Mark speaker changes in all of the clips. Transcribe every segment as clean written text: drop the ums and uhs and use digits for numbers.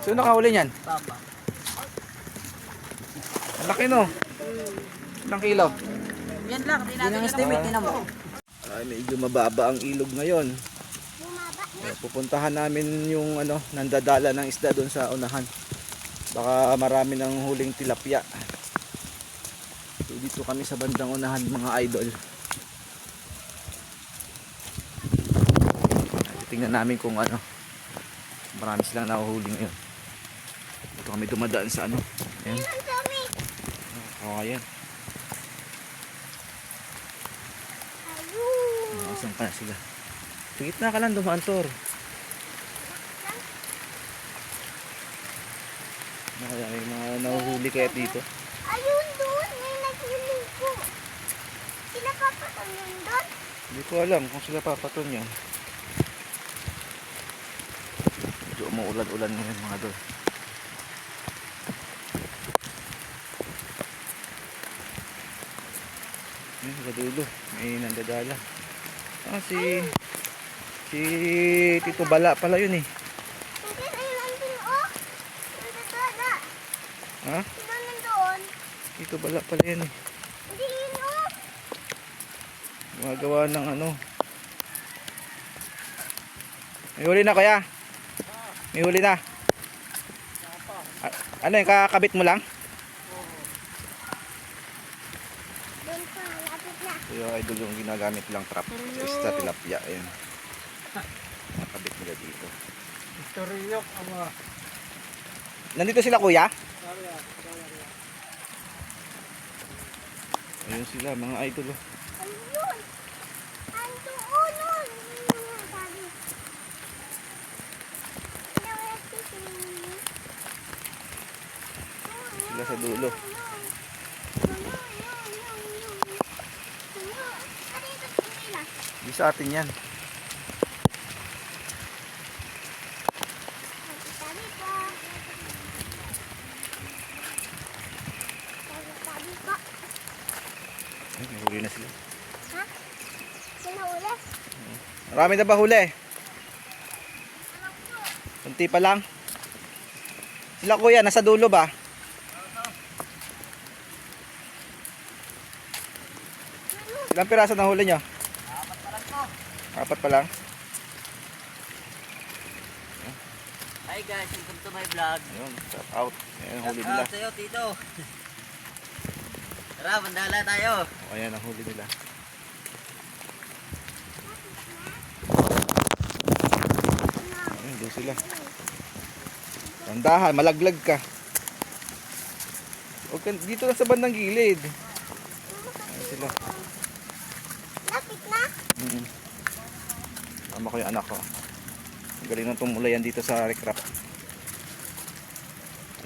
Speaker 1: Sino nakahuli niyan?
Speaker 2: Papa.
Speaker 1: Ang laki no. Ilang kilo?
Speaker 2: Yan lang, hindi natin estimate, tinan mo.
Speaker 1: Ay, medyo mababa ang ilog ngayon. Pupuntahan namin yung nandadala ng isda doon sa unahan. Baka marami ng huling tilapia. So, dito kami sa bandang unahan mga idol. Tingnan namin kung marami silang nahuhuli ngayon. Dito kami dumadaan sa ayan. Oh, ayan. Saan pa sila? Sa gitna ka lang dumaan, Tor. Kaya may mga nahuhuli kaya dito.
Speaker 3: Ayun doon, may nagliligo. Sila papaton yun doon?
Speaker 1: Hindi ko alam kung sila papaton yan. Medyo umuulan-ulan ngayon mga doon. Ayan, sa dulo. May nandadala. Si Tito Bala pala yun eh.
Speaker 3: Hindi, ayun andun oh. Nandadala.
Speaker 1: Ha?
Speaker 3: Sino nandoon?
Speaker 1: Tito Bala pala yun eh.
Speaker 3: Hindi yun oh.
Speaker 1: Gumagawa ng May huli na kuya? May huli na? Ano yung kakabit mo lang?
Speaker 3: Doon pa, lapit na.
Speaker 1: So yung idol yung ginagamit lang trap sa isda tilapia. Ayan. Nakabit nila dito.
Speaker 2: Historiyok, ama.
Speaker 1: Nandito sila kuya? Ayun sila mga idol.
Speaker 3: Ayun. Andoon nun. Sabi.
Speaker 1: Sila sa dulo. Di sa atin yan. Ay, may huli na sila.
Speaker 3: Ha? Sino ulit?
Speaker 1: Marami na ba huli? Kunti pa lang. Sila kuya, nasa dulo ba? Ilang piraso na huli nyo?
Speaker 2: Apat pa lang to.
Speaker 1: Apat pa lang.
Speaker 2: Hi guys, welcome to my vlog.
Speaker 1: Ayun, shout out. Ayan, huli
Speaker 2: Shout
Speaker 1: nila.
Speaker 2: out sa'yo, Tito. Tara, mandala tayo.
Speaker 1: O, ayan ang huli nila. Ayun, doon sila. Tandahan, malaglag ka. Okay, dito lang sa bandang gilid. Ayun sila.
Speaker 3: Lapit na?
Speaker 1: Tama ko yung anak ko. Ang galing ng tumulayan dito sa recrap.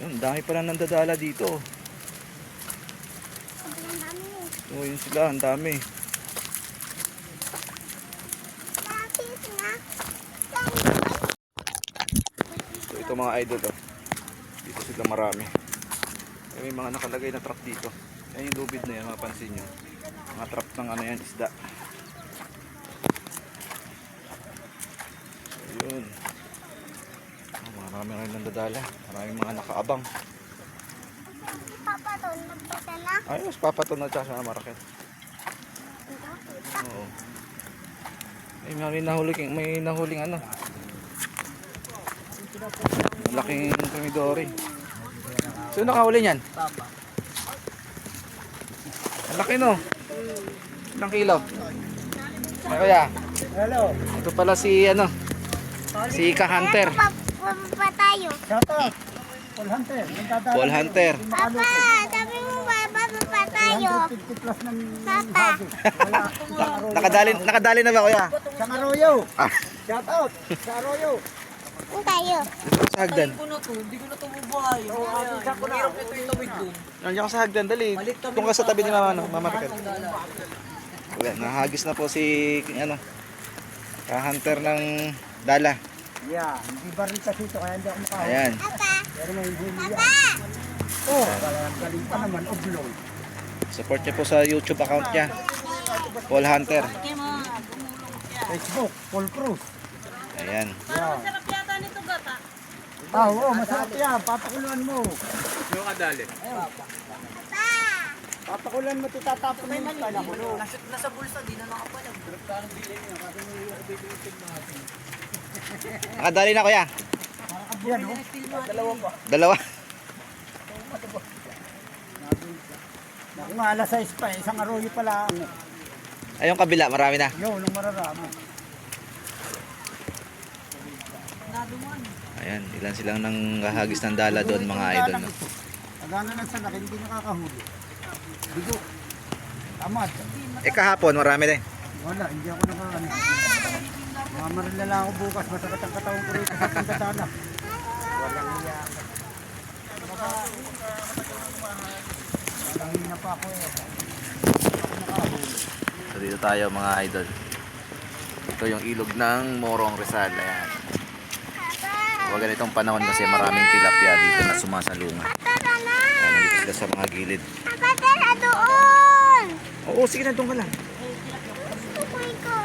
Speaker 1: Ayun, dami pala nandadala dito.
Speaker 3: Sobrang dami eh.
Speaker 1: O, yun sila, ang dami.
Speaker 3: Lapit na.
Speaker 1: So, ito mga idol, dito sila marami. May mga nakalagay na trap dito. Yan yung lubid na yan, mapansin nyo. Mga trap ng yan, isda. So, yun. Marami rin nandadala. Maraming mga nakaabang.
Speaker 3: Papa doon, nagpita na.
Speaker 1: Ayos, papato na siya sa Maraket. Oo. May nahuling malaking tumidori. Sino nakahuli niyan?
Speaker 2: Papa.
Speaker 1: Ang laki no. Ilang kilo? Ay kuya.
Speaker 2: Hello.
Speaker 1: Ito pala si si Ika Hunter.
Speaker 3: Pa tayo.
Speaker 2: Shoutout. Paul Hunter.
Speaker 1: Paul Hunter.
Speaker 3: Papa, sabi mo ba pa tayo?
Speaker 2: 50 plus ng
Speaker 3: Papa.
Speaker 1: Nakadali na ba kuya?
Speaker 2: Sa Arroyo.
Speaker 1: Ah,
Speaker 2: Shoutout. Sa Arroyo.
Speaker 3: Saan tayo?
Speaker 1: dito sa hagdan.
Speaker 2: Hindi ko na tumubuhay. Mahirap ito yung tawid doon.
Speaker 1: Nandiyan ka sa hagdan, dali. Kung ka sa tabi ni Mama Raquel. Wala, nahagis na po si Hunter ng dala.
Speaker 2: Yeah, hindi ba rin kasi ito kaya hindi ako makahuli.
Speaker 1: Ayan.
Speaker 3: Papa.
Speaker 2: Pero may huli yan.
Speaker 3: Papa.
Speaker 2: Oh, galing pa naman, oblong.
Speaker 1: Support niyo po sa YouTube account niya. Paul Hunter.
Speaker 2: Facebook, Paul Cruz.
Speaker 1: Ayan.
Speaker 2: Yeah.
Speaker 4: Oo, masarap yan. Papakuluan mo.
Speaker 1: Yung kadali.
Speaker 4: Papakuluan mo, titatapon mo yung pala.
Speaker 2: Nasa bulsa, di na nakapalag.
Speaker 1: Nakadali na kuya.
Speaker 4: Yan, oh.
Speaker 1: Dalawa.
Speaker 4: Naku nga, alas 6 pa eh. Isang arroyo pala.
Speaker 1: Ay, yung kabila, marami na.
Speaker 4: Yo, nung mararami.
Speaker 1: Ayan, ilan silang nang hahagis ng dala doon mga idol. No?
Speaker 4: Pagana lang sa laki, hindi nakakahuli. Bigo. Tamad.
Speaker 1: Eh kahapon, marami din.
Speaker 4: Wala, hindi ako nakakano. Mamaril na lang ako bukas. Masakit ang katawan ko rito sa pagkatala. Walang hiya. Walang hiya pa ako eh.
Speaker 1: So dito tayo mga idol. Ito yung ilog ng Morong Rizal. Ayan. Huwag ganitong panahon kasi maraming tilapia dito na sumasalungan.
Speaker 3: Tara na!
Speaker 1: Ayan, nandito sila sa mga gilid.
Speaker 3: Tara doon!
Speaker 1: Oo, sige na, doon ka lang.
Speaker 3: Gusto ko ikaw